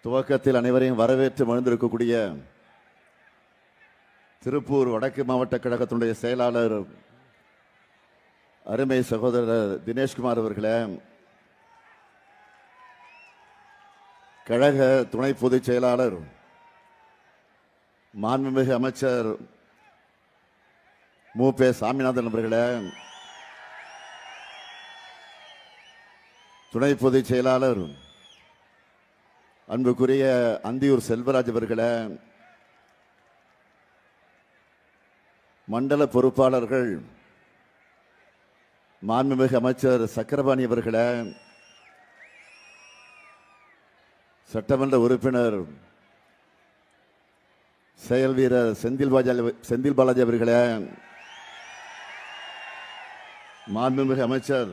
துவக்கத்தில் அனைவரையும் வரவேற்று மகிழ்ந்திருக்கக்கூடிய திருப்பூர் வடக்கு மாவட்ட கழகத்தினுடைய செயலாளர் அருமை சகோதரர் தினேஷ்குமார் அவர்களே, கழக துணை பொதுச் செயலாளர் மாண்புமிகு அமைச்சர் மு.பே. சாமிநாதன் அவர்களே, துணை பொதுச் செயலாளர் அன்புக்குரிய அந்தியூர் செல்வராஜ் அவர்களே, மண்டல பொறுப்பாளர்கள் மாண்புமிகு அமைச்சர் சக்கரபாணி அவர்களே, சட்டமன்ற உறுப்பினர் செயல் வீரர் செந்தில் பாலாஜி அவர்களே, மாண்புமிகு அமைச்சர்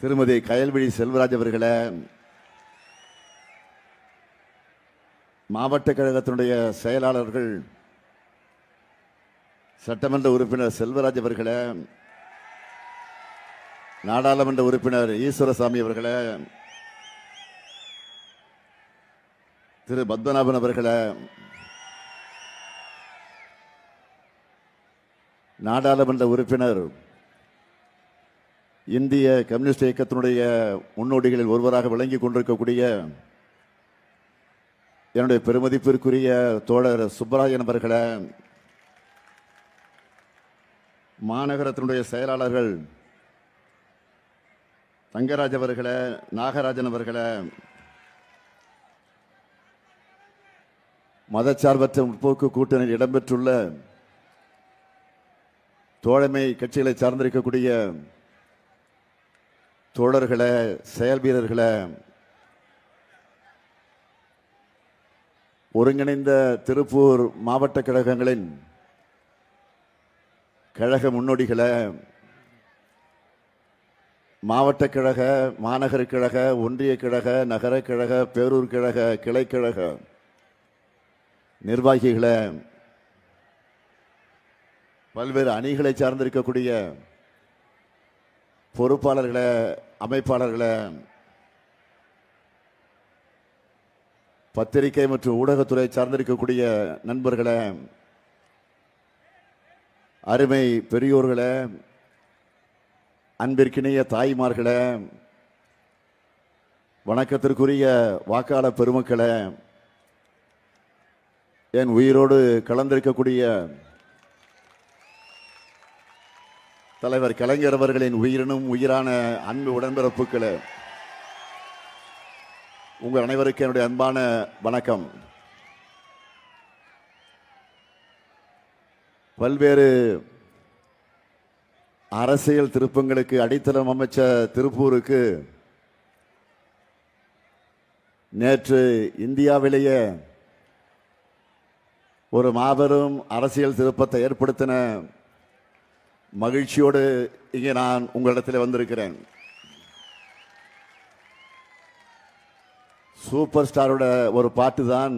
திருமதி கயல்விழி செல்வராஜ் அவர்களே, மாவட்ட கழகத்தினுடைய செயலாளர்கள் சட்டமன்ற உறுப்பினர் செல்வராஜ் அவர்களே, நாடாளுமன்ற உறுப்பினர் ஈஸ்வரசாமி அவர்களே, திரு பத்மநாபன் அவர்களே, நாடாளுமன்ற உறுப்பினர் இந்திய கம்யூனிஸ்ட் இயக்கத்தினுடைய முன்னோடிகளில் ஒருவராக விளங்கி கொண்டிருக்கக்கூடிய என்னுடைய பெருமதிப்பிற்குரிய தோழர் சுப்பராயன் அவர்களே, மாநகரத்தினுடைய செயலாளர்கள் தங்கராஜ் அவர்களே, நாகராஜன் அவர்களே, மதச்சார்பற்ற முற்போக்கு கூட்டணியில் இடம்பெற்றுள்ள தோழமை கட்சிகளை சார்ந்திருக்கக்கூடிய தோழர்களே, செயல் வீரர்களே, ஒருங்கிணைந்த திருப்பூர் மாவட்ட கழகங்களின் கழக முன்னோடிகளே, மாவட்ட கழக, மாநகர கழக, ஒன்றிய கழக, நகர கழக, பேரூர் கழக, கிளைக்கழக நிர்வாகிகளே, பல்வேறு அணிகளை சார்ந்திருக்கக்கூடிய பொறுப்பாளர்களே, அமைப்பாளர்களே, பத்திரிகை மற்றும் ஊடகத்துறை சார்ந்திருக்கக்கூடிய நண்பர்களே, அருமை பெரியோர்களே, அன்பிற்கினிய தாய்மார்களே, வணக்கத்திற்குரிய வாக்காளர் பெருமக்களே, என் உயிரோடு கலந்திருக்கக்கூடிய தலைவர் கலைஞர் அவர்களின் உயிரினும் உயிரான அன்பு உடன்பிறப்புகளே, உங்கள் அனைவருக்கும் என்னுடைய அன்பான வணக்கம். பல்வேறு அரசியல் திருப்பங்களுக்கு அடித்தளம் அமைச்ச திருப்பூருக்கு நேற்று இந்தியாவிலேயே ஒரு மாபெரும் அரசியல் திருப்பத்தை ஏற்படுத்தின மகிழ்ச்சியோடு இங்கே நான் உங்களிடத்தில் வந்திருக்கிறேன். சூப்பர் ஸ்டாரோட ஒரு பாட்டு தான்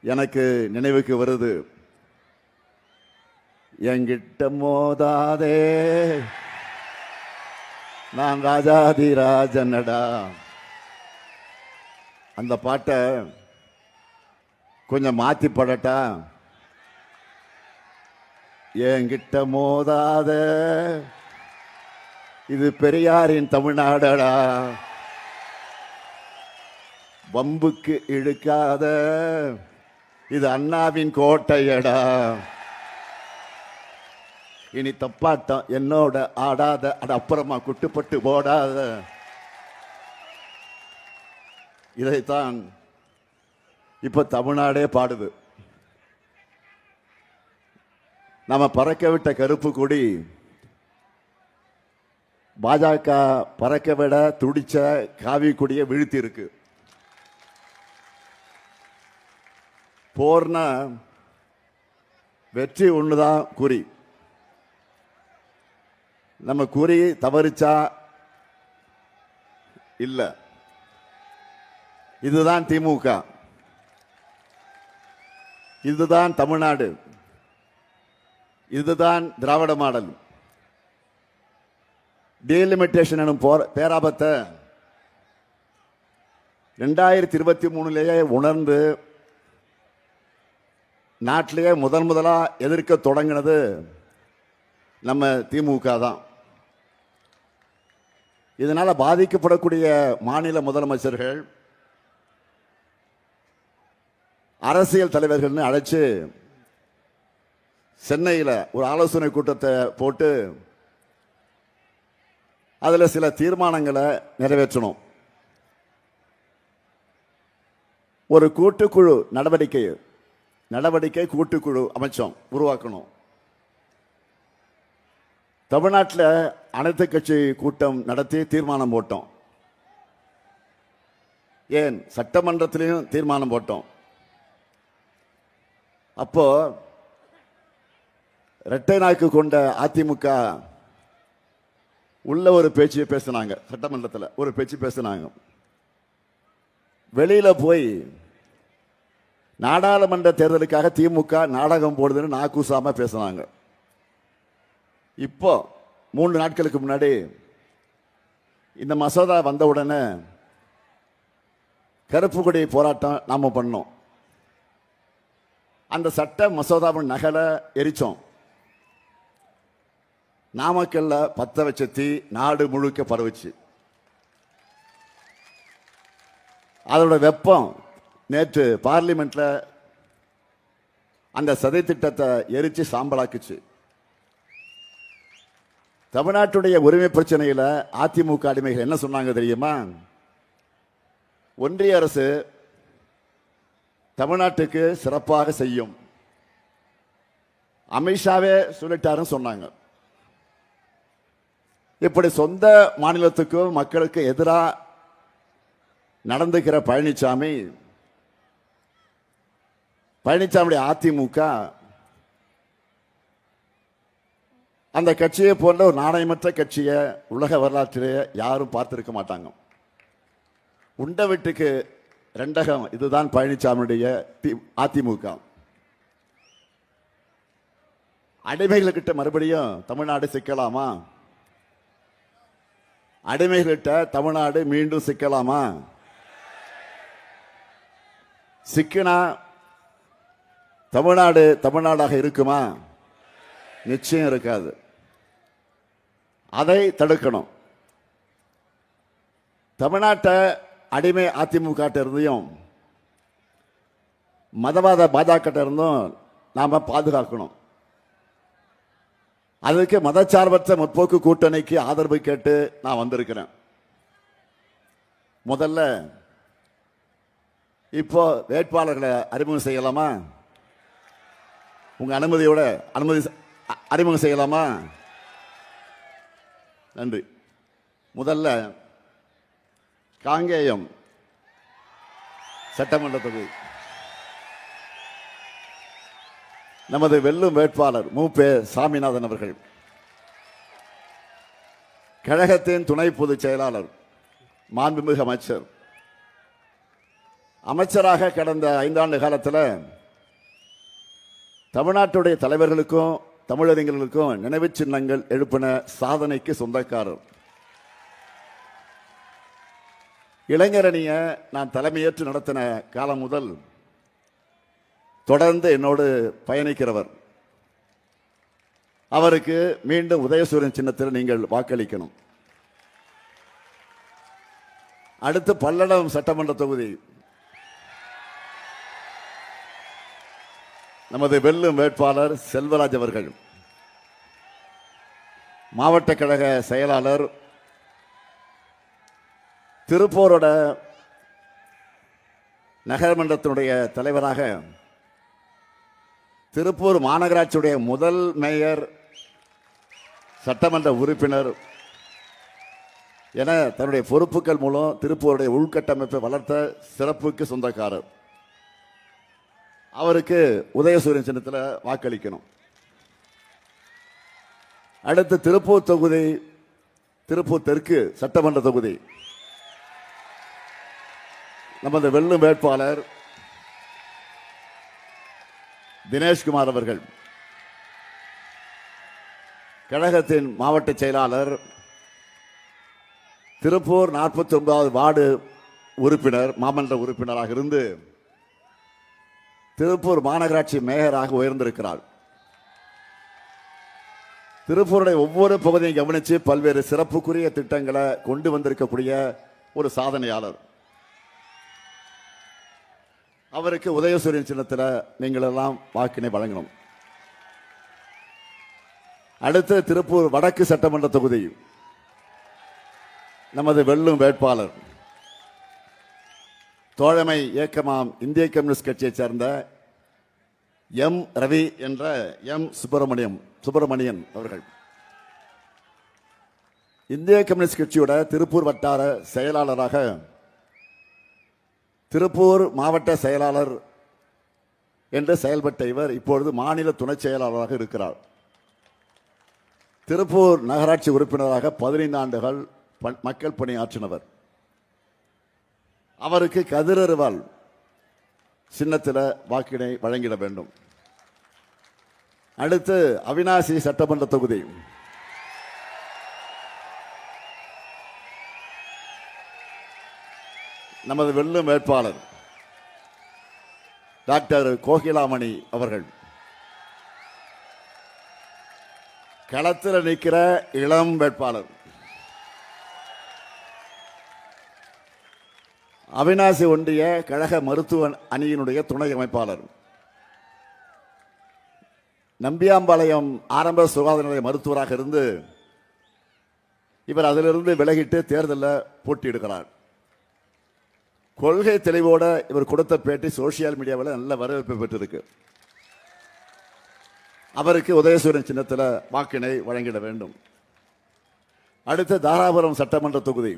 எனக்கு நினைவுக்கு வருது. என்கிட்ட மோதாதே நான் ராஜாதி ராஜனடா. அந்த பாட்டை கொஞ்சம் மாத்தி படட்டா. என்கிட்ட மோதாத இது பெரியாரின் தமிழ்நாடடா, வம்புக்கு இழுக்காத இது அண்ணாவின் கோட்டையடா, இனி தப்பாட்டம் என்னோட ஆடாத, அது அப்புறமா குட்டுப்பட்டு போடாத. இதைத்தான் இப்ப தமிழ்நாடே பாடுது. நாம பறக்க விட்ட கருப்பு கொடி பாஜக பறக்க விட துடிச்ச காவி கொடியை வீழ்த்தி இருக்கு. போர்னா வெற்றி ஒண்ணுதான் குறி. நம்ம குறி தவறிச்சா இல்ல. இதுதான் திமுக, இதுதான் தமிழ்நாடு, இதுதான் திராவிட மாடல். டீலிமிட்டேஷன் எனும் பேராபத்தை 2023 உணர்ந்து நாட்டிலேயே முதலா எதிர்க்க தொடங்கினது நம்ம திமுக தான். இதனால பாதிக்கப்படக்கூடிய மாநில முதலமைச்சர்கள், அரசியல் தலைவர்கள்னு அழைச்சு சென்னையில் ஒரு ஆலோசனை கூட்டத்தை போட்டு அதில் சில தீர்மானங்களை நிறைவேற்றணும். ஒரு கூட்டுக்குழு நடவடிக்கை கூட்டுக்குழு அமைச்சோம், உருவாக்கணும். தமிழ்நாட்டில் அனைத்து கட்சி கூட்டம் நடத்தி தீர்மானம் போட்டோம். ஏன் சட்டமன்றத்திலையும் தீர்மானம் போட்டோம். அப்போ இரட்டை நாக்கு கொண்ட அதிமுக உள்ள ஒரு பேச்சு பேசினாங்க, சட்டமன்றத்தில் ஒரு பேச்சு பேசினாங்க. வெளியில போய் நாடாளுமன்ற தேர்தலுக்காக திமுக நாடகம் போடுதுன்னு நாக்கூசாம பேசினாங்க. இப்போ 3 நாட்களுக்கு முன்னாடி இந்த மசோதா வந்த உடனே கருப்பு கொடி போராட்டம் நாம பண்ணோம். அந்த சட்ட மசோதாவின் நகலை எரிச்சோம். நாமக்கல்ல பத்த வச்ச தீ நாடு முழுக்க பரவுச்சு. அதோட வெப்பம் நேற்று பார்லிமெண்ட்ல அந்த சதி திட்டத்தை எரிச்சு சாம்பலாக்குச்சு. தமிழ்நாட்டுடைய உரிமை பிரச்சனையில் அதிமுக அடிமைகள் என்ன சொன்னாங்க தெரியுமா? ஒன்றிய அரசு தமிழ்நாட்டுக்கு சிறப்பாக செய்யும், அமித்ஷாவே சொல்லிட்டாருன்னு சொன்னாங்க. இப்படி சொந்த மாநிலத்துக்கும் மக்களுக்கு எதிராக நடந்துக்கிற பழனிசாமி அதிமுக அந்த கட்சியை போன்ற ஒரு நாணயமற்ற கட்சியை உலக வரலாற்றிலே யாரும் பார்த்திருக்க மாட்டாங்க. உண்ட வீட்டுக்கு ரெண்டகம், இதுதான் பழனிசாமியுடைய அதிமுக. அடிமைகள்கிட்ட மறுபடியும் தமிழ்நாடு சிக்கலாமா? அடிமைகிட்ட தமிழ்நாடு மீண்டும் சிக்கலாமா? சிக்கினா தமிழ்நாடு தமிழ்நாடாக இருக்குமா? நிச்சயம் இருக்காது. அதை தடுக்கணும். தமிழ்நாட்டை அடிமை அதிமுக இருந்தையும் மதவாத பாஜக இருந்தும் நாம பாதுகாக்கணும். அதுக்கு மதச்சார்பற்ற முற்போக்கு கூட்டணிக்கு ஆதரவு கேட்டு நான் வந்திருக்கிறேன். முதல்ல இப்போ வேட்பாளர்களை அறிமுகம் செய்யலாமா? உங்க அனுமதியோட அறிமுகம் செய்யலாமா? நன்றி. முதல்ல காங்கேயம் சட்டமன்ற தொகுதி நமது வெல்லும் வேட்பாளர் மூப்பே சாமிநாதன் அவர்கள், கழகத்தின் துணை பொதுச் செயலாளர், மாண்புமிகு அமைச்சர். அமைச்சராக கடந்த 5 ஆண்டு காலத்தில் தமிழ்நாட்டுடைய தலைவர்களுக்கும் தமிழறிஞர்களுக்கும் நினைவு சின்னங்கள் எழுப்பின சாதனைக்கு சொந்தக்காரர். இளைஞரணிய நான் தலைமையேற்று நடத்தின காலம் முதல் தொடர்ந்து என்னோடு பயணிக்கிறவர். அவருக்கு மீண்டும் உதயசூரியன் சின்னத்தில் நீங்கள் வாக்களிக்கணும். அடுத்து பல்லடம் சட்டமன்ற தொகுதி நமது வெல்லும் வேட்பாளர் செல்வராஜ் அவர்கள், மாவட்ட கழக செயலாளர், திருப்பூரோட நகரமன்றத்தினுடைய தலைவராக, திருப்பூர் மாநகராட்சியுடைய முதல் மேயர், சட்டமன்ற உறுப்பினர் என தன்னுடைய பொறுப்புகள் மூலம் திருப்பூருடைய உள்கட்டமைப்பை வளர்த்த சிறப்புக்கு சொந்தக்காரர். அவருக்கு உதயசூரியன் சின்னத்தில் வாக்களிக்கணும். அடுத்து திருப்பூர் தொகுதி, திருப்பூர் தெற்கு சட்டமன்ற தொகுதி நமது வெல்லும் வேட்பாளர் தினேஷ்குமார் அவர்கள், கழகத்தின் மாவட்ட செயலாளர், திருப்பூர் 49வது வார்டு உறுப்பினர், மாமன்ற உறுப்பினராக இருந்து திருப்பூர் மாநகராட்சி மேயராக உயர்ந்திருக்கிறார். திருப்பூருடைய ஒவ்வொரு பகுதியை கவனித்து பல்வேறு சிறப்புக்குரிய திட்டங்களை கொண்டு வந்திருக்கக்கூடிய ஒரு சாதனையாளர். அவருக்கு உதயசூரியன் சின்னத்தில் நீங்கள் எல்லாம் வாக்கினை வழங்கணும். அடுத்து திருப்பூர் வடக்கு சட்டமன்ற தொகுதி நமது வெல்லும் வேட்பாளர் தோழமை இயக்கமாம் இந்திய கம்யூனிஸ்ட் கட்சியைச் சேர்ந்த எம் ரவி என்ற எம் சுப்பிரமணியன் அவர்கள். இந்திய கம்யூனிஸ்ட் கட்சியோட திருப்பூர் வட்டார செயலாளராக, திருப்பூர் மாவட்ட செயலாளர் என்று செயல்பட்ட இவர் இப்பொழுது மாநில துணை செயலாளராக இருக்கிறார். திருப்பூர் நகராட்சி உறுப்பினராக 15 ஆண்டுகள் மக்கள் பணியாற்றினவர். அவருக்கு கதிரறிவால் சின்னத்தில் வாக்கினை வழங்கிட வேண்டும். அடுத்து அவிநாசி சட்டமன்ற தொகுதி நமது வெல்லும் வேட்பாளர் டாக்டர் கோகிலாமணி அவர்கள். களத்தில் நிற்கிற இளம் வேட்பாளர். அவிநாசி ஒன்றிய கழக மருத்துவ அணியினுடைய துணை அமைப்பாளர். நம்பியாம்பாளையம் ஆரம்ப சுகாதார நிலைய மருத்துவராக இருந்து இவர் அதிலிருந்து விலகிட்டு தேர்தலில் போட்டியிடுகிறார். கொள்கை தெளிவோட இவர் கொடுத்த பேட்டி சோசியல் மீடியாவில் நல்ல வரவேற்பு பெற்றிருக்கு. அவருக்கு உதயசூரியன் சின்னத்தில் வாக்கினை வழங்கிட வேண்டும். அடுத்து தாராபுரம் சட்டமன்ற தொகுதி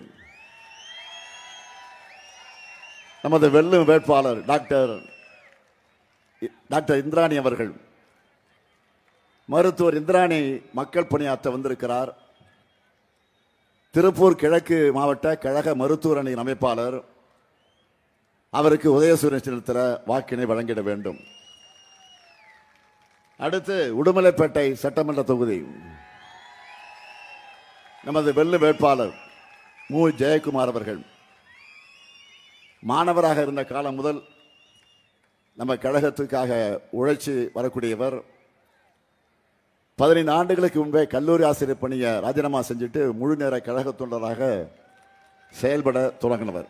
நமது வெல்லும் வேட்பாளர் டாக்டர் இந்திராணி அவர்கள். மருத்துவர் இந்திராணி மக்கள் பணியாற்ற வந்திருக்கிறார். திருப்பூர் கிழக்கு மாவட்ட கழக மருத்துவர் அணியின் அமைப்பாளர். அவருக்கு உதயசூரியன் சின்னத்தில் வாக்கினை வழங்கிட வேண்டும். அடுத்து உடுமலைப்பேட்டை சட்டமன்ற தொகுதி நமது வெல்லும் வேட்பாளர் மு ஜெயக்குமார் அவர்கள். மாணவராக இருந்த காலம் முதல் நம்ம கழகத்துக்காக உழைச்சி வரக்கூடியவர். 15 ஆண்டுகளுக்கு முன்பே கல்லூரி ஆசிரியர் பணியை ராஜினாமா செஞ்சுட்டு முழு நேர கழக தொண்டராக செயல்பட தொடங்கினவர்.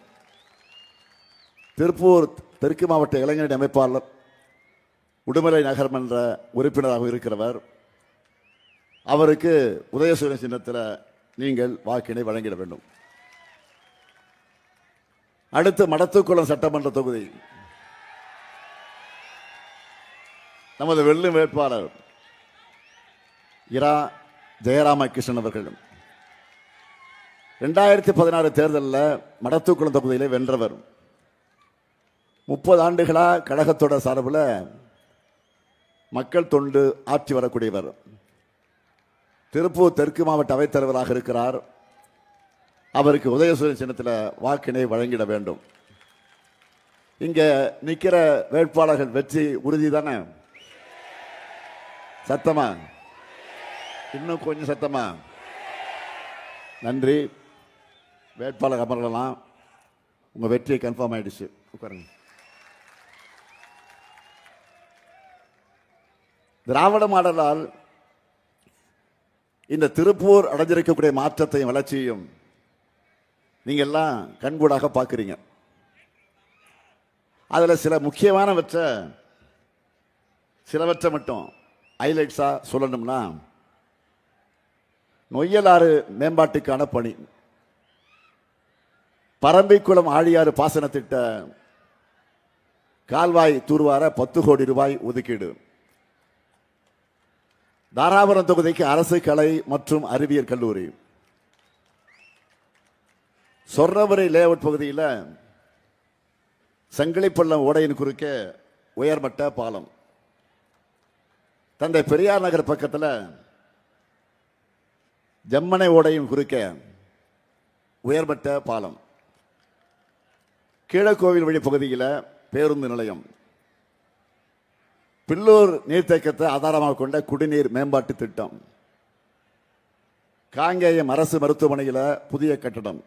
திருப்பூர் தெற்கு மாவட்ட இளைஞரணி அமைப்பாளர், உடுமலை நகர்மன்ற உறுப்பினராக இருக்கிறவர். அவருக்கு உதயசூரியன் சின்னத்தில் நீங்கள் வாக்கினை வழங்கிட வேண்டும். அடுத்து மடத்துக்குளம் சட்டமன்ற தொகுதி நமது வெல்லும் வேட்பாளர் இரா ஜெயராமகிருஷ்ணன் அவர்கள். 2016 தேர்தலில் மடத்துக்குளம் தொகுதியிலே வென்றவர். 30 ஆண்டுகளாக கழகத்தோட சார்பில் மக்கள் தொண்டு ஆற்றி வரக்கூடியவர். திருப்பூர் தெற்கு மாவட்ட அவைத்தலைவராக இருக்கிறார். அவருக்கு உதயசூரியன் சின்னத்தில் வாக்கினை வழங்கிட வேண்டும். இங்கே நிற்கிற வேட்பாளர்கள் வெற்றி உறுதி தானே? சத்தமா? இன்னும் கொஞ்சம் சத்தமா? நன்றி. வேட்பாளர் அமரலாம். உங்கள் வெற்றியை கன்ஃபார்ம் ஆயிடுச்சு. உட்காருங்க. திராவிட மாடலால் இந்த திருப்பூர் அடைஞ்சிருக்கக்கூடிய மாற்றத்தையும் வளர்ச்சியையும் நீங்க எல்லாம் கண்கூடாக பார்க்குறீங்க. அதில் சிலவற்றை மட்டும் ஹைலைட்ஸா சொல்லணும்னா, நொய்யலாறு மேம்பாட்டுக்கான பணி, பரம்பிக்குளம் ஆழியாறு பாசன திட்ட கால்வாய் தூர்வார 10 கோடி ரூபாய் ஒதுக்கீடு, தாராபுரம் தொகுதிக்கு அரசு கலை மற்றும் அறிவியல் கல்லூரி, சொர்ணபுரி லேஅவுட் பகுதியில் சங்கிலிப்பள்ளம் ஓடையின் குறுக்கே உயர்மட்ட பாலம், தந்தை பெரியார் நகர் பக்கத்தில் ஜம்மனை ஓடையின் குறுக்கே உயர்மட்ட பாலம், கீழக்கோவில் வழி பகுதியில் பேருந்து நிலையம், பில்லூர் நீர்த்தேக்கத்தை ஆதாரமாக கொண்ட குடிநீர் மேம்பாட்டு திட்டம், காங்கேயம் அரசு மருத்துவமனையில் புதிய கட்டடம்,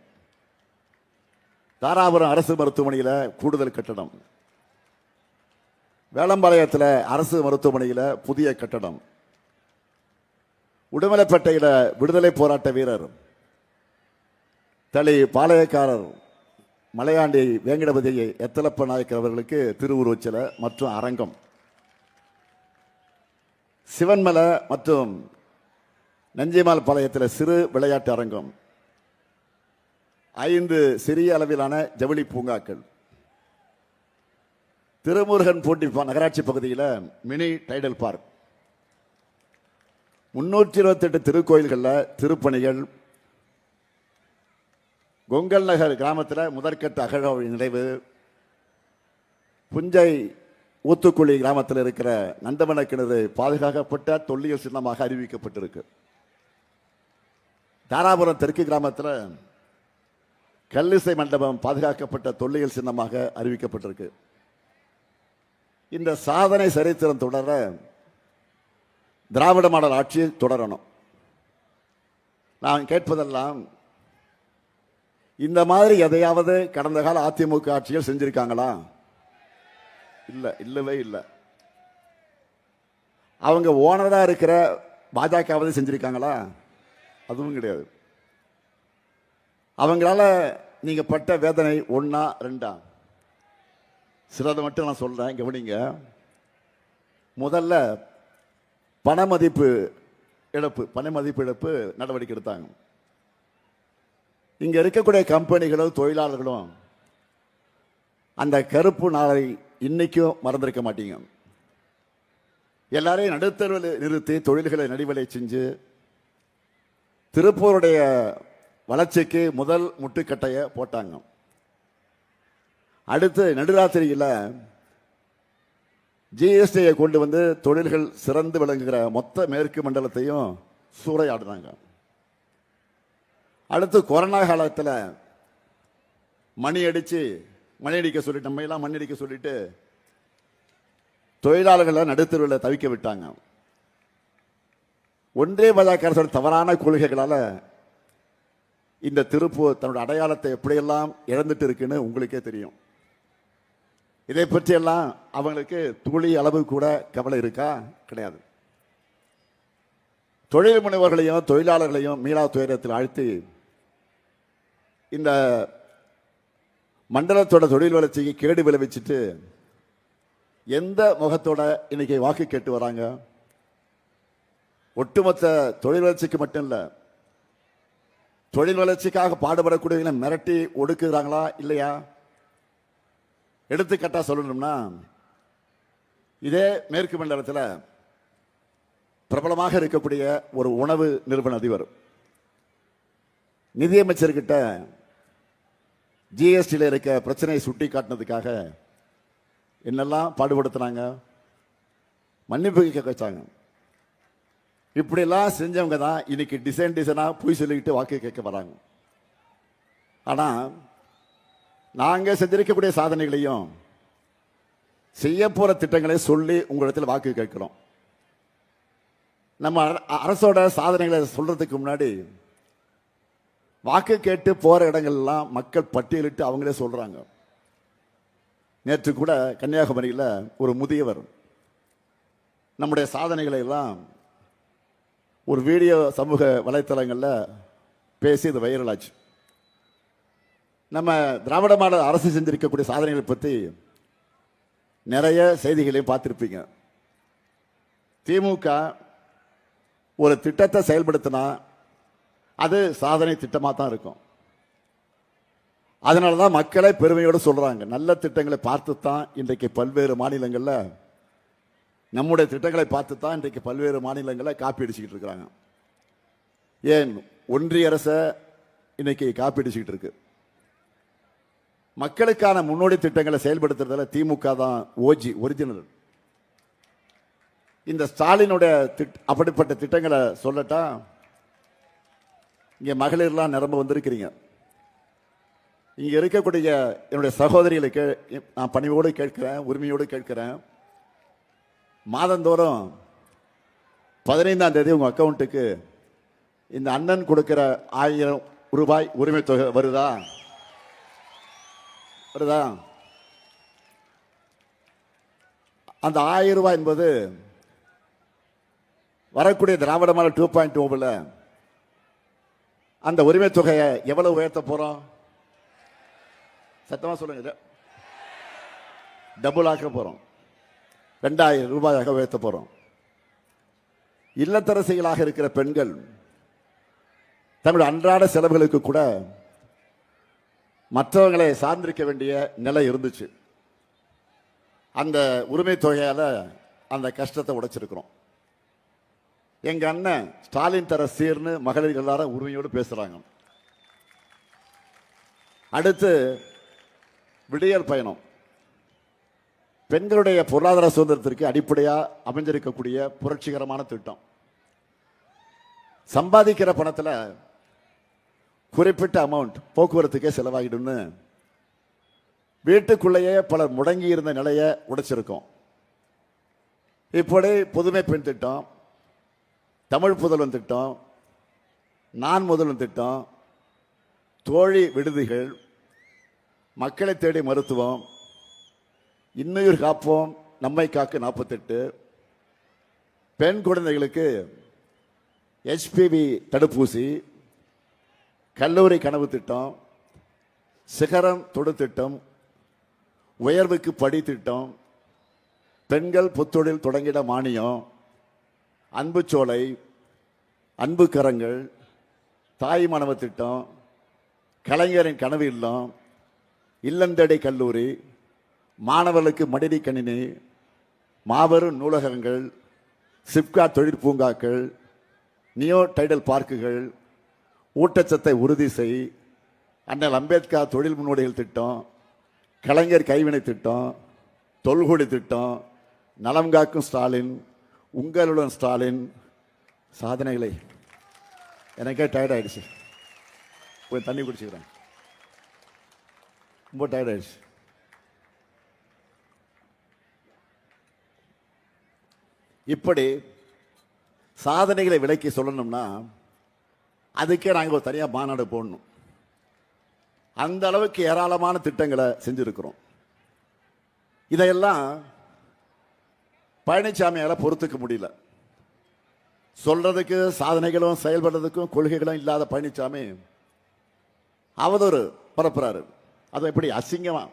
தாராபுரம் அரசு மருத்துவமனையில் கூடுதல் கட்டடம், வேளம்பாளையத்தில் அரசு மருத்துவமனையில் புதிய கட்டடம், உடுமலைப்பேட்டையில் விடுதலை போராட்ட வீரர் தளி பாளையக்காரர் மலையாண்டி வேங்கடபதி எத்தலப்ப நாயக்கர் அவர்களுக்கு திருவுருவச்சிலை மற்றும் அரங்கம், சிவன்மலை மற்றும் நஞ்சிமால் பாளையத்தில் சிறு விளையாட்டு அரங்கம், 5 சிறிய அளவிலான ஜவுளி பூங்காக்கள், திருமுருகன் பூண்டி நகராட்சி பகுதியில் மினி டைடல் பார்க், 328 திருக்கோயில்களில் திருப்பணிகள், கொங்கல் நகர் கிராமத்தில் முதற்கட்ட அகழ்வாய்வு நிறைவு, புஞ்சை ஊத்துக்குழி கிராமத்தில் இருக்கிற நந்தவன கிணறு பாதுகாக்கப்பட்ட தொல்லியல் சின்னமாக அறிவிக்கப்பட்டிருக்கு. தாராபுரம் தெற்கு கிராமத்தில் கல்லிசை மண்டபம் பாதுகாக்கப்பட்ட தொல்லியல் சின்னமாக அறிவிக்கப்பட்டிருக்கு. இந்த சாதனை சரித்திரம் தொடர திராவிட மாடல் ஆட்சி தொடரணும். நான் கேட்பதெல்லாம், இந்த மாதிரி எதையாவது கடந்த கால அதிமுக ஆட்சிகள் செஞ்சிருக்காங்களா? இல்லை, இல்லவே இல்லை. அவங்க ஓனரா இருக்கிற பாஜகவது செஞ்சிருக்காங்களா? அதுவும் கிடையாது. அவங்களால நீங்க பட்ட வேதனை 1 2 சிலதை மட்டும் நான் சொல்றேன், கவனிங்க. முதல்ல பண மதிப்பு இழப்பு நடவடிக்கை எடுத்தாங்க. இங்க இருக்கக்கூடிய கம்பெனிகளும் தொழிலாளர்களும் அந்த கருப்பு நாளை இன்னைக்கும் மறந்திருக்க மாட்டீங்க. எல்லாரையும் நடுத்தருவில் நிறுத்தி தொழில்களை நடிவலை செஞ்சு திருப்பூருடைய வளர்ச்சிக்கு முதல் முட்டுக்கட்டையை போட்டாங்க. அடுத்து நடுராத்திரியில் ஜிஎஸ்டியை கொண்டு வந்து தொழில்கள் சிறந்து விளங்குகிற மொத்த மேற்கு மண்டலத்தையும் சூறையாடினாங்க. அடுத்து கொரோனா காலத்தில் மணி அடிக்க சொல்லிட்டு, நம்ம எல்லாம் மணி அடிக்க சொல்லிட்டு தொழிலாளர்களை நடுத்தருவில் தவிக்க விட்டாங்க. ஒன்றே பாஜக அரசோட தவறான கொள்கைகளால் இந்த திருப்பூர் தன்னோட அடையாளத்தை எப்படியெல்லாம் இழந்துட்டு இருக்குன்னு உங்களுக்கே தெரியும். இதை பற்றியெல்லாம் அவங்களுக்கு துளி அளவு கூட கவலை இருக்கா? கிடையாது. தொழில் முனைவர்களையும் தொழிலாளர்களையும் மீளா துயரத்தில் ஆழ்த்தி இந்த மண்டலத்தோட தொழில் வளர்ச்சிக்கு கேடு விளைவிச்சுட்டு எந்த முகத்தோட இன்னைக்கு வாக்கு கேட்டு வராங்க? ஒட்டுமொத்த தொழில் வளர்ச்சிக்கு மட்டும் இல்லை, தொழில் வளர்ச்சிக்காக பாடுபடக்கூடியவங்களை மிரட்டி ஒடுக்குறாங்களா இல்லையா? எடுத்துக்காட்டா சொல்லணும்னா, இதே மேற்கு மண்டலத்தில் பிரபலமாக இருக்கக்கூடிய ஒரு உணவு நிறுவன அதிபர் நிதியமைச்சர்கிட்ட ஜிஎஸ்டியில் இருக்க பிரச்சனையை சுட்டி காட்டினதுக்காக என்னெல்லாம் பாடுபடுத்துறாங்க, மன்னிப்பு கேட்க வச்சாங்க. இப்படியெல்லாம் செஞ்சவங்க தான் இன்னைக்கு டிசைனாக போய் சொல்லிக்கிட்டு வாக்கு கேட்க வராங்க. ஆனால் நாங்கள் செஞ்சிருக்கக்கூடிய சாதனைகளையும் செய்ய போற திட்டங்களை சொல்லி உங்களிடத்தில் வாக்கு கேட்கிறோம். நம்ம அரசோட சாதனைகளை சொல்றதுக்கு முன்னாடி வாக்கு கேட்டு போற இடங்கள்லாம் மக்கள் பட்டியலிட்டு அவங்களே சொல்றாங்க. நேற்று கூட கன்னியாகுமரியில் ஒரு முதியவர் நம்முடைய சாதனைகளை எல்லாம் ஒரு வீடியோ சமூக வலைத்தளங்களில் பேசி இது வைரல் ஆச்சு. நம்ம திராவிட மாடல் அரசு செஞ்சிருக்கக்கூடிய சாதனைகளை பற்றி நிறைய செய்திகளையும் பார்த்துருப்பீங்க. திமுக ஒரு திட்டத்தை செயல்படுத்தினா அது சாதனை திட்டமாக தான் இருக்கும். அதனால தான் மக்களை பெருமையோடு சொல்றாங்க. நல்ல திட்டங்களை பார்த்து தான் இன்றைக்கு பல்வேறு மாநிலங்களில், நம்முடைய திட்டங்களை பார்த்து தான் இன்றைக்கு பல்வேறு மாநிலங்களில் காப்பி அடிச்சுக்கிட்டு இருக்கிறாங்க. ஏன் ஒன்றிய அரசை இன்னைக்கு காப்பி அடிச்சுக்கிட்டு இருக்கு. மக்களுக்கான முன்னோடி திட்டங்களை செயல்படுத்துறதுல திமுக தான் ஒரிஜினல். இந்த ஸ்டாலினுடைய அப்படிப்பட்ட திட்டங்களை சொல்லட்டா, இங்க மகளிர்லாம் நிரம்ப வந்திருக்கிறீங்க. இங்க இருக்கக்கூடிய என்னுடைய சகோதரிகளுக்கு நான் பணிவோடு கேட்கிறேன், உரிமையோடு கேட்கிறேன். மாதந்தோறும் 15ஆம் தேதி உங்க அக்கௌண்ட்டுக்கு இந்த அண்ணன் கொடுக்கிற 1000 ரூபாய் உரிமை தொகை வருதா? வருதா? அந்த 1000 ரூபாய் என்பது வரக்கூடிய திராவிட மாடல் 2.0 அந்த உரிமை தொகையை எவ்வளவு உயர்த்த போறோம்? சத்தமா சொல்லுங்க. டபுள் ஆக்க போறோம். 2000 ரூபாயாக உயர்த்த போறோம். இல்லத்தரசிகளாக இருக்கிற பெண்கள் தங்களுடைய அன்றாட செலவுகளுக்கு கூட மற்றவங்களை சார்ந்திருக்க வேண்டிய நிலை இருந்துச்சு. அந்த உரிமை தொகையால அந்த கஷ்டத்தை உடைச்சிருக்கிறோம். எங்க அண்ணன் ஸ்டாலின் தர சீர்னு மகளிர் எல்லாரும் உரிமையோடு பேசுறாங்க. அடுத்து விடியல் பயணம். பெண்களுடைய பொருளாதார சுதந்திரத்திற்கு அடிப்படையா அமைஞ்சிருக்கக்கூடிய புரட்சிகரமான திட்டம். சம்பாதிக்கிற பணத்துல குறிப்பிட்ட அமௌண்ட் போக்குவரத்துக்கே செலவாகிடும்னு வீட்டுக்குள்ளேயே பலர் முடங்கி இருந்த நிலையை உடைச்சிருக்கோம். இப்படி புதுமை பெண் திட்டம், தமிழ் புதல்வன் திட்டம், நான் முதல்வன் திட்டம், தோழி விடுதிகள், மக்களை தேடி மருத்துவம், இன்னுயிர் காப்போம் நம்மை காக்கு 48, பெண் குழந்தைகளுக்கு HPV தடுப்பூசி, கல்லூரி கனவு திட்டம், சிகரம் தொடு திட்டம், உயர்வுக்கு படி திட்டம், பெண்கள் புத்தொழில் தொடங்கிட மானியம், அன்பு சோலை, அன்பு கரங்கள், தாய் மாணவ திட்டம், கலைஞரின் கனவு இல்லம், இல்லந்தடை கல்லூரி, மாணவர்களுக்கு மடிடி கணினி, மாபெரும் நூலகங்கள், சிப்காட் தொழிற் பூங்காக்கள், நியோ டைடல் பார்க்குகள், ஊட்டச்சத்தை உறுதி செய், அண்ணல் அம்பேத்கர் தொழில் முன்னோடிகள் திட்டம், கலைஞர் கைவினை திட்டம், தொல்குடி திட்டம், நலம் காக்கும் ஸ்டாலின், உங்களுடன் ஸ்டாலின் சாதனைகளை எனக்கே டயர்ட் ஆயிடுச்சு. போய் தண்ணி குடிச்சுக்கிறேன். ரொம்ப டயர்ட் ஆயிடுச்சு. இப்படி சாதனைகளை விலைக்கு சொல்லணும்னா அதுக்கே நாங்கள் ஒரு தனியாக மாநாடு போடணும். அந்த அளவுக்கு ஏராளமான திட்டங்களை செஞ்சிருக்கிறோம். இதையெல்லாம் பழனிசாமியால் பொறுத்துக்க முடியல. சொல்றதுக்கு சாதனைகளும் செயல்படுறதுக்கும் கொள்கைகளும் இல்லாத பழனிசாமி அவதூறு பரப்புறாரு. அதை எப்படி அசிங்கமா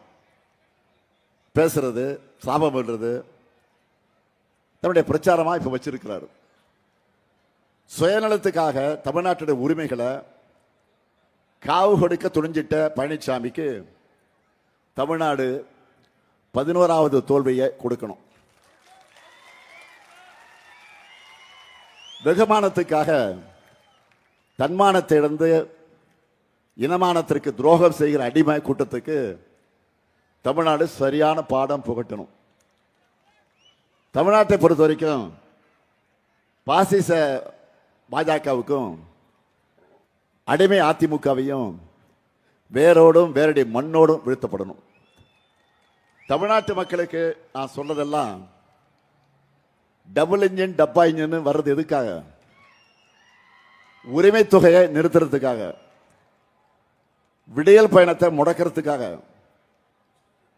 பேசுறது, சாபம் பண்றது தன்னுடைய பிரச்சாரமா இப்ப வச்சிருக்கிறாரு. சுயநலத்துக்காக தமிழ்நாட்டுடைய உரிமைகளை காவு கொடுக்க துணிஞ்சிட்ட பழனிசாமிக்கு தமிழ்நாடு 11வது தோல்வியை கொடுக்கணும். வெகுமானத்துக்காக தன்மானத்தை இழந்து இனமானத்திற்கு துரோகம் செய்கிற அடிமை கூட்டத்துக்கு தமிழ்நாடு சரியான பாடம் புகட்டணும். தமிழ்நாட்டை பொறுத்த வரைக்கும் பாசிச பாஜகவுக்கும் அடிமை அதிமுகவையும் வேரோடும் வேரடி மண்ணோடும் வீழ்த்தப்படணும். தமிழ்நாட்டு மக்களுக்கு நான் சொல்றதெல்லாம் டபுள் இன்ஜின் டப்பா இன்ஜின் வர்றது எதுக்காக? உரிமை தொகையை நிறுத்துறதுக்காக, விடியல் பயணத்தை முடக்கிறதுக்காக,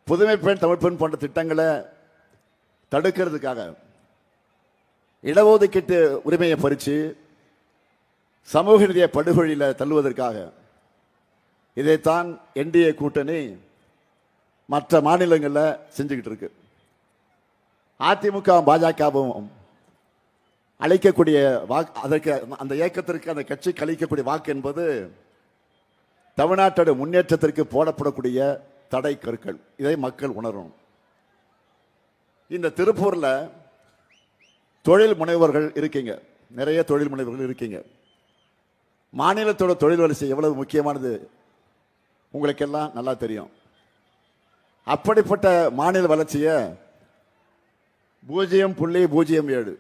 புதுமை பெண் தமிழ் பெண் போன்ற திட்டங்களை தடுக்கிறதுக்காக, இடஒதுக்கீட்டு உரிமையை பறிச்சு சமூக நீதியை படுகொழியில் தள்ளுவதற்காக. இதைத்தான் என்டிஏ கூட்டணி மற்ற மாநிலங்களில் செஞ்சுக்கிட்டு இருக்கு. அதிமுக பாஜகவும் அளிக்கக்கூடிய வாக்கு, அதற்கு அந்த இயக்கத்திற்கு அந்த கட்சிக்கு அளிக்கக்கூடிய வாக்கு என்பது தமிழ்நாட்டோட முன்னேற்றத்திற்கு போடப்படக்கூடிய தடை கற்கள். இதை மக்கள் உணரும். இந்த திருப்பூர்ல தொழில் முனைவர்கள் இருக்கீங்க, நிறைய தொழில் முனைவர்கள் இருக்கீங்க. மாநிலத்தோட தொழில் வளர்ச்சி எவ்வளவு முக்கியமானது உங்களுக்கெல்லாம் நல்லா தெரியும். அப்படிப்பட்ட மாநில வளர்ச்சியை 0.07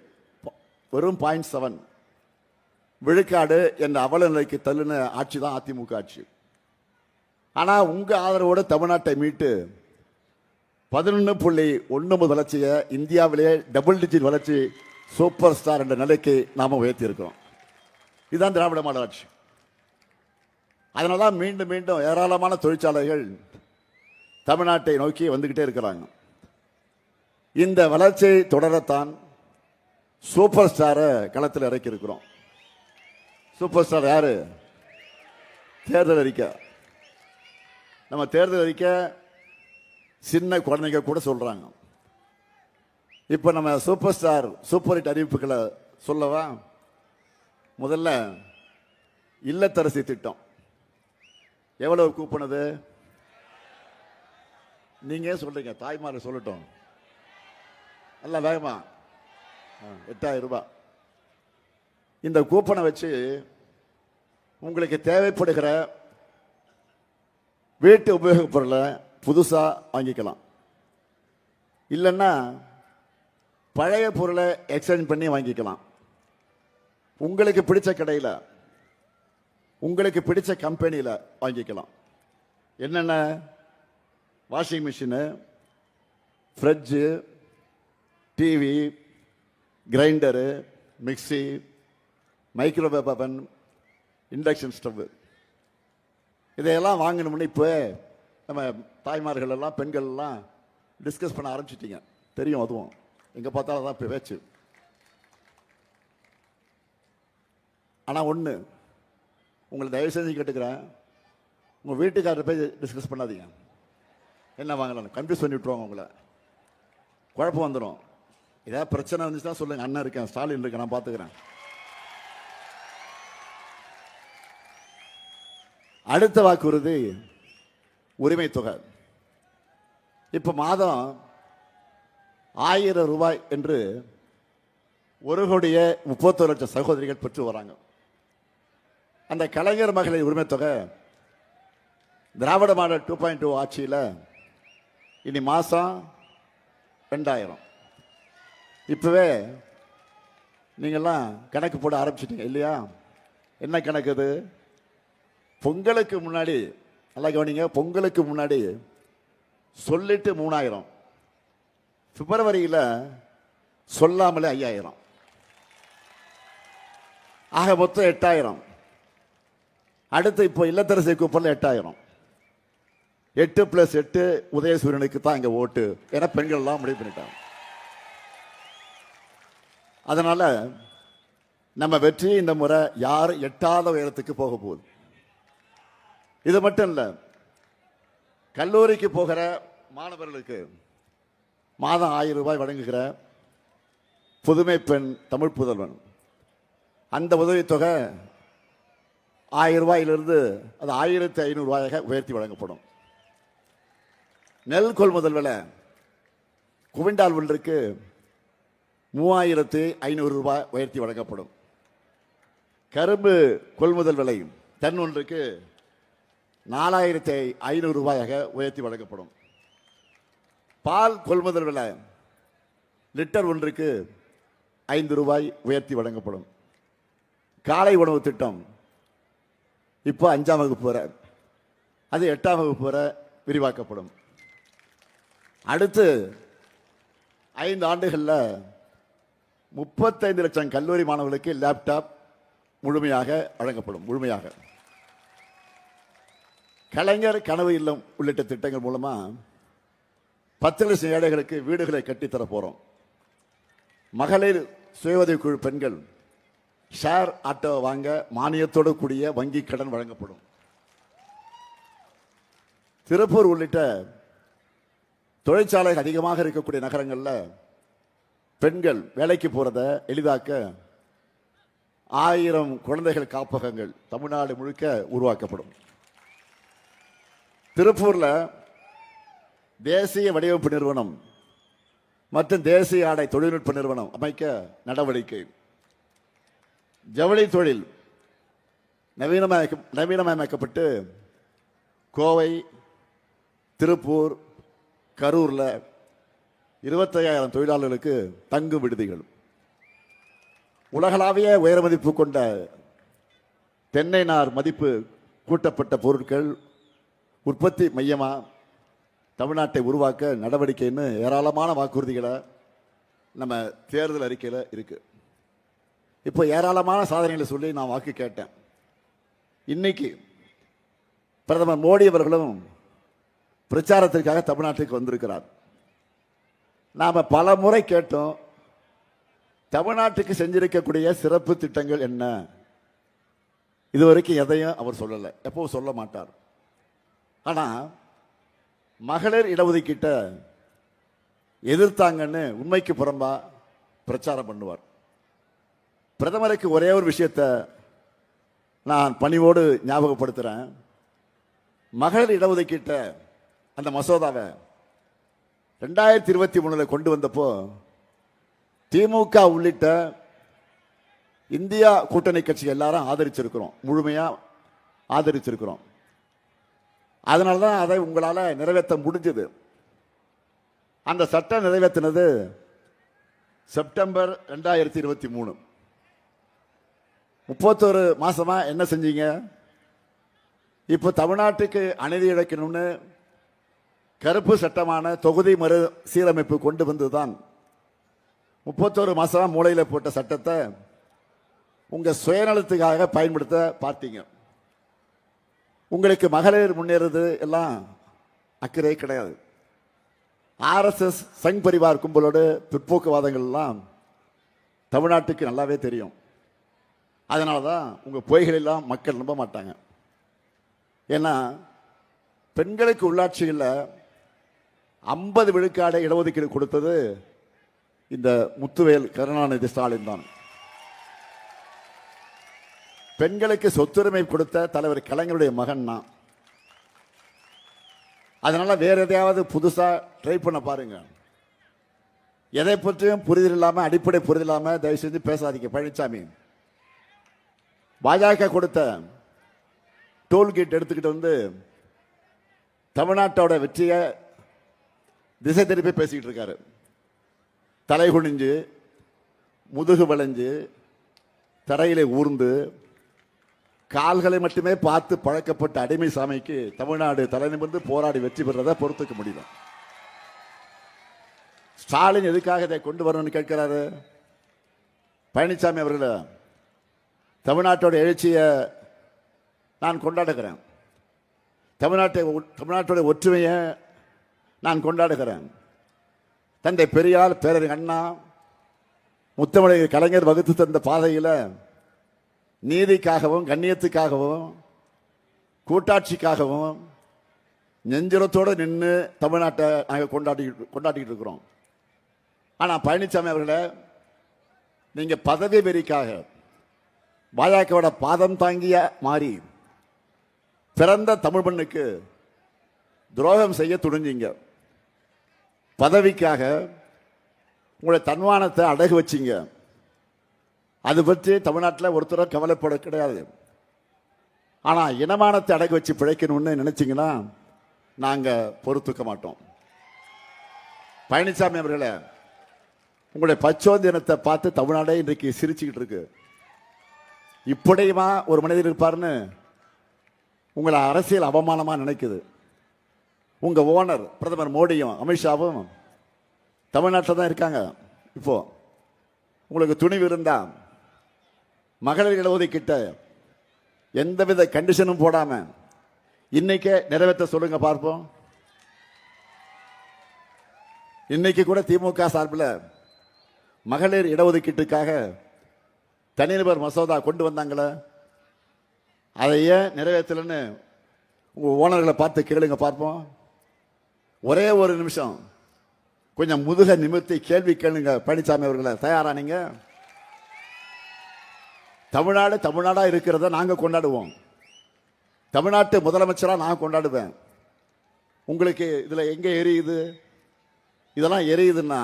வெறும் 0.7 விழுக்காடு என்ற அவல நிலைக்கு தள்ளின ஆட்சி தான் அதிமுக ஆட்சி. ஆனால் உங்க ஆதரவோடு தமிழ்நாட்டை மீட்டு 11.9 வளர்ச்சியை இந்தியாவிலே டபுள் டிஜிட் வளர்ச்சி சூப்பர் ஸ்டார் என்ற நிலைக்கு நாம உயர்த்தி இருக்கிறோம். இதுதான் திராவிட மாடல் ஆட்சி. அதனால மீண்டும் மீண்டும் ஏராளமான தொழிற்சாலைகள் தமிழ்நாட்டை நோக்கி வந்துகிட்டே இருக்கிறாங்க. இந்த வளர்ச்சியை தொடரத்தான் சூப்பர் ஸ்டாரை களத்தில் இறக்கி இருக்கிறோம். சூப்பர் ஸ்டார் யாரு? தேர்தல் அறிக்கை. நம்ம தேர்தல் அறிக்கை சின்ன குழந்தைங்க கூட சொல்றாங்க. இப்ப நம்ம சூப்பர் ஸ்டார் சூப்பர் ஹிட் அறிவிப்புகளை சொல்லவா? முதல்ல இல்லத்தரசி திட்டம் எவ்வளவு கூப்பினது? நீங்க சொல்றீங்க, தாய்மாரை சொல்லட்டும் நல்லா வேகமா. 8000 ரூபாய். இந்த கூப்பனை வச்சு உங்களுக்கு தேவைப்படுகிற வீட்டு உபயோகப் பொருளை புதுசா வாங்கிக்கலாம். இல்லைன்னா பழைய பொருளை எக்ஸ்சேஞ்ச் பண்ணி வாங்கிக்கலாம். உங்களுக்கு பிடிச்ச கடையில், உங்களுக்கு பிடிச்ச கம்பெனியில் வாங்கிக்கலாம். என்னென்ன? Washing machine, fridge, TV, grinder, mixie, microwave அவன், இண்டக்ஷன் ஸ்டவ், இதையெல்லாம் வாங்கணும்னு இப்போ நம்ம தாய்மார்கள் எல்லாம் பெண்கள் எல்லாம் டிஸ்கஸ் பண்ண ஆரம்பிச்சிட்டீங்க. தெரியும், அதுவும் எங்கே பார்த்தாலும் தான் இப்போ பேச்சு. ஆனால் ஒன்று உங்களை தயவு செஞ்சு கேட்டுக்கிறேன், உங்கள் வீட்டுக்காரர் போய் டிஸ்கஸ் பண்ணாதீங்க. என்ன வாங்கலாம் கன்ஃபியூஸ் பண்ணி விட்டுருவாங்க, உங்களை குழப்பம் வந்துடும். ஏதாவது பிரச்சனை வந்துச்சுன்னா சொல்லுங்க, அண்ணன் இருக்கேன், ஸ்டாலின் இருக்கேன், நான் பார்த்துக்கிறேன். அடுத்த வாக்குறுதி உரிமை தொகை. இப்ப மாதம் 1000 ரூபாய் என்று 1,31,00,000 சகோதரிகள் பெற்று வராங்க. அந்த கலைஞர் மகளிர் உரிமை தொகை திராவிட மாடல் 2.2 ஆட்சியில் இனி மாசம் 2000. இப்பவே நீங்கள்லாம் கணக்கு போட ஆரம்பிச்சிட்டீங்க இல்லையா? என்ன கணக்கு அது? பொங்கலுக்கு முன்னாடி, நல்லா கவனிங்க, பொங்கலுக்கு முன்னாடி சொல்லிட்டு 3000, பிப்ரவரியில் சொல்லாமலே 5000, ஆக மொத்தம் 8000. அடுத்து இப்போ இல்லத்தரசி கூப்பன்ல 8000. 8+8 உதயசூரியனுக்கு தான் இங்க ஓட்டு என பெண்கள் எல்லாம் முடிவு பண்ணிட்டாங்க. அதனால நம்ம வெற்றி இந்த முறை யார் எட்டாத உயரத்துக்கு போக போகுது. இது மட்டும் இல்ல, கல்லூரிக்கு போகிற மாணவர்களுக்கு மாதம் 1000 ரூபாய் வழங்குகிற புதுமை பெண் தமிழ் புதல்வன், அந்த உதவித்தொகை 1000 ரூபாயிலிருந்து அது 1500 ரூபாயாக உயர்த்தி வழங்கப்படும். நெல் கொள்முதல் விலை குவிண்டால் ஒன்றுக்கு 3500 ரூபாய் உயர்த்தி வழங்கப்படும். கரும்பு கொள்முதல் விலை டன் ஒன்றுக்கு 4500 ரூபாயாக உயர்த்தி வழங்கப்படும். பால் கொள்முதல் விலை லிட்டர் ஒன்றுக்கு 5 ரூபாய் உயர்த்தி வழங்கப்படும். காலை உணவு திட்டம் இப்போ 5ஆம் வகுப்பு வரை, அது 8ஆம் வகுப்பு வரை விரிவாக்கப்படும். அடுத்து 5 ஆண்டுகளில் 35 லட்சம் கல்லூரி மாணவர்களுக்கு லேப்டாப் முழுமையாக வழங்கப்படும். முழுமையாக. கலைஞர் கனவு இல்லம் உள்ளிட்ட திட்டங்கள் மூலமா 10 லட்சம் ஏழைகளுக்கு வீடுகளை கட்டித்தர போறோம். மகளிர் சுய உதவிக்குழு பெண்கள் ஷேர் ஆட்டோ வாங்க மானியத்தோடு கூடிய வங்கி கடன் வழங்கப்படும். திருப்பூர் உள்ளிட்ட தொழிற்சாலை அதிகமாக இருக்கக்கூடிய நகரங்களில் பெண்கள் வேலைக்கு போறத எளிதாக்க 1000 குழந்தைகள் காப்பகங்கள் தமிழ்நாடு முழுக்க உருவாக்கப்படும். திருப்பூர்ல தேசிய வடிவமைப்பு நிறுவனம் மற்றும் தேசிய ஆடை தொழில்நுட்ப நிறுவனம் அமைக்க நடவடிக்கை. ஜவுளி தொழில் நவீனமயமாக்கப்பட்டு கோவை, திருப்பூர், கரூர்ல 25000 தொழிலாளர்களுக்கு தங்கும் விடுதிகள். உலகளாவிய உயர் மதிப்பு கொண்ட தென்னை நார் மதிப்பு கூட்டப்பட்ட பொருட்கள் உற்பத்தி மையமா தமிழ்நாட்டை உருவாக்க நடவடிக்கைன்னு ஏராளமான வாக்குறுதிகளை நம்ம தேர்தல் அறிக்கையில் இருக்கு. இப்போ ஏராளமான சாதனைகளை சொல்லி நான் வாக்கு கேட்டேன். இன்னைக்கு பிரதமர் மோடி அவர்களும் பிரச்சாரத்திற்காக தமிழ்நாட்டுக்கு வந்திருக்கிறார். நாம பல முறை கேட்டோம், தமிழ்நாட்டுக்கு செஞ்சிருக்கக்கூடிய சிறப்பு திட்டங்கள் என்ன? இதுவரைக்கும் எதையும் அவர் சொல்லலை, எப்பவும் சொல்ல மாட்டார். ஆனா மகளிர் இடஒதுக்கீட்டை எதிர்த்தாங்கன்னு உண்மைக்கு புறம்பா பிரச்சாரம் பண்ணுவார். பிரதமருக்கு ஒரே ஒரு விஷயத்தை நான் பணிவோடு ஞாபகப்படுத்துறேன். மகளிர் இடஒதுக்கீட்டை அந்த மசோதாவை 2023 கொண்டு வந்தப்போ திமுக உள்ளிட்ட இந்தியா கூட்டணி கட்சி எல்லாரும் ஆதரிச்சிருக்கிறோம், முழுமையா ஆதரிச்சிருக்கிறோம். அதனால தான் அதை உங்களால நிறைவேற்ற முடிஞ்சது. அந்த சட்டம் நிறைவேற்றினது செப்டம்பர் 2023. 31 மாசமா என்ன செஞ்சீங்க? இப்போ தமிழ்நாட்டுக்கு அநீதி இழைக்கணும்னு கருப்பு சட்டமான தொகுதி மறு சீரமைப்பு கொண்டு வந்துதான் 31 மாசமா மூளையில போட்ட சட்டத்தை உங்க சுயநலத்துக்காக பயன்படுத்த பார்த்தீங்க. உங்களுக்கு மகளிர் முன்னேறது எல்லாம் அக்கறை கிடையாது. RSS சங் பரிவார் கும்பலோடு பிற்போக்குவாதங்கள் எல்லாம் தமிழ்நாட்டுக்கு நல்லாவே தெரியும். அதனால தான் உங்க பொய்கள் எல்லாம் மக்கள் நம்ப மாட்டாங்க. ஏன்னா பெண்களுக்கு உள்ளாட்சியில் 50 விழுக்காடு இடஒதுக்கீடு கொடுத்தது இந்த முத்துவேல் கருணாநிதி ஸ்டாலின் தான். பெண்களுக்கு சொத்துரிமை கொடுத்த தலைவர் கலைஞருடைய மகன் தான். அதனால வேற எதையாவது புதுசா ட்ரை பண்ண பாருங்க. எதை பற்றியும் புரிதல் இல்லாம, அடிப்படை புரிதல் இல்லாம தயவு செஞ்சு பேசாதீங்க. பழனிசாமி பாஜக கொடுத்த டோல்கேட் எடுத்துக்கிட்டு வந்து தமிழ்நாட்டோட வெற்றியை திசை திருப்பி பேசிக்கிட்டு இருக்காரு. தலை குனிஞ்சு முதுகு வளைஞ்சு தரையிலே ஊர்ந்து கால்களை மட்டுமே பார்த்து பழக்கப்பட்ட அடிமை சாமிக்கு தமிழ்நாடு தலை நிமிர்ந்து போராடி வெற்றி பெறதை பொறுத்துக்க முடியல. ஸ்டாலின் எதுக்காக இதை கொண்டு வரணும்னு கேட்கிறாரு? பழனிசாமி அவர்கள தமிழ்நாட்டோட எழுச்சியை நான் கொண்டாடுகிறேன், தமிழ்நாட்டோட ஒற்றுமையை நான் கொண்டாடுகிறேன். தந்தை பெரியார், பேரறிஞர் அண்ணா, முத்தமிழர் கலைஞர் வகுத்து தந்த பாதையில் நீதிக்காகவும் கண்ணியத்துக்காகவும் கூட்டாட்சிக்காகவும் நெஞ்சுரத்தோடு நின்று தமிழ்நாட்டை நாங்கள் கொண்டாடிக்கிட்டு இருக்கிறோம். ஆனால் பழனிசாமி அவர்களே, நீங்கள் பதவி வெறிக்காக பாஜகவோட பாதம் தாங்கிய மாறி பிறந்த தமிழ் மண்ணுக்கு துரோகம் செய்ய துணிஞ்சிங்க. பதவிக்காக உங்களுடைய தன்மானத்தை அடகு வச்சிங்க. அது பற்றி தமிழ்நாட்டில் ஒருத்தரும் கவலைப்பட கிடையாது. ஆனால் இனமானத்தை அடகு வச்சு பிழைக்கணும்னு நினைச்சிங்கன்னா நாங்கள் பொறுத்துக்க மாட்டோம். பழனிசாமி அவர்களே, உங்களுடைய பச்சோந்தினத்தை பார்த்து தமிழ்நாடே இன்றைக்கு சிரிச்சுக்கிட்டு இருக்கு. இப்படியுமா ஒரு மனிதர் இருப்பார்னு உங்களை அரசியல் அவமானமாக நினைக்குது. உங்க ஓனர் பிரதமர் மோடியும் அமித்ஷாவும் தமிழ்நாட்டில் தான் இருக்காங்க. இப்போ உங்களுக்கு துணிவு இருந்தா மகளிர் இடஒதுக்கீட்ட எந்தவித கண்டிஷனும் போடாம இன்னைக்கே நிறைவேற்ற சொல்லுங்க பார்ப்போம். இன்னைக்கு கூட திமுக சார்பில் மகளிர் இடஒதுக்கீட்டுக்காக தனிநபர் மசோதா கொண்டு வந்தாங்களே, அதை ஏன் நிறைவேற்றலன்னு உங்க ஓனர்களை பார்த்து கேளுங்க பார்ப்போம். ஒரே ஒரு நிமிஷம் கொஞ்சம் முதுக நிமிர்த்தி கேள்வி கேளுங்க பழனிசாமி அவர்களை. தயாரானீங்க? தமிழ்நாடு தமிழ்நாடா இருக்கிறத நாங்க கொண்டாடுவோம். தமிழ்நாட்டு முதலமைச்சரா நான் கொண்டாடுவேன். உங்களுக்கு இதுல எங்க எரியுது? இதெல்லாம் எரியுதுன்னா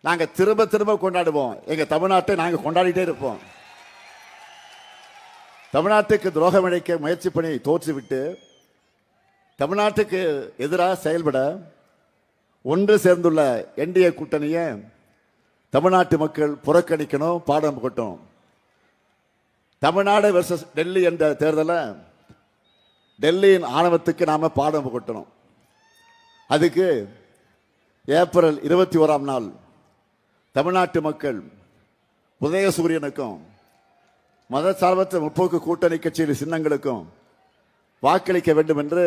நாங்க திரும்ப திரும்ப கொண்டாடுவோம். எங்க தமிழ்நாட்டை நாங்க கொண்டாடிட்டே இருப்போம். தமிழ்நாட்டுக்கு துரோகம் இழைக்க முயற்சி பண்ணி தோற்றுவிட்டு தமிழ்நாட்டுக்கு எதிராக செயல்பட ஒன்று சேர்ந்துள்ள என்டிஏ கூட்டணியை தமிழ்நாட்டு மக்கள் புறக்கணிக்கணும், பாடம் புகட்டணும். தமிழ்நாடு வெர்சஸ் டெல்லி என்ற தேர்தலில் டெல்லியின் ஆணவத்துக்கு நாம பாடம் புகட்டணும். அதுக்கு ஏப்ரல் 21ஆம் நாள் தமிழ்நாட்டு மக்கள் உதயசூரியனுக்கும் மதசார்பற்ற முற்போக்கு கூட்டணி கட்சியின் சின்னங்களுக்கும் வாக்களிக்க வேண்டும் என்று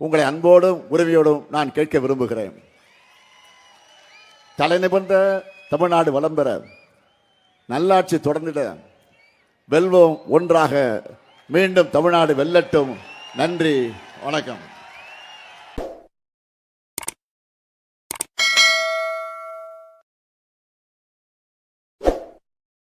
உங்களை அன்போடும் உரிமையோடும் நான் கேட்க விரும்புகிறேன். தலைநிபந்த தமிழ்நாடு வளம் பெற, நல்லாட்சி தொடர்ந்திட, வெல்வோம் ஒன்றாக, மீண்டும் தமிழ்நாடு வெல்லட்டும். நன்றி, வணக்கம்.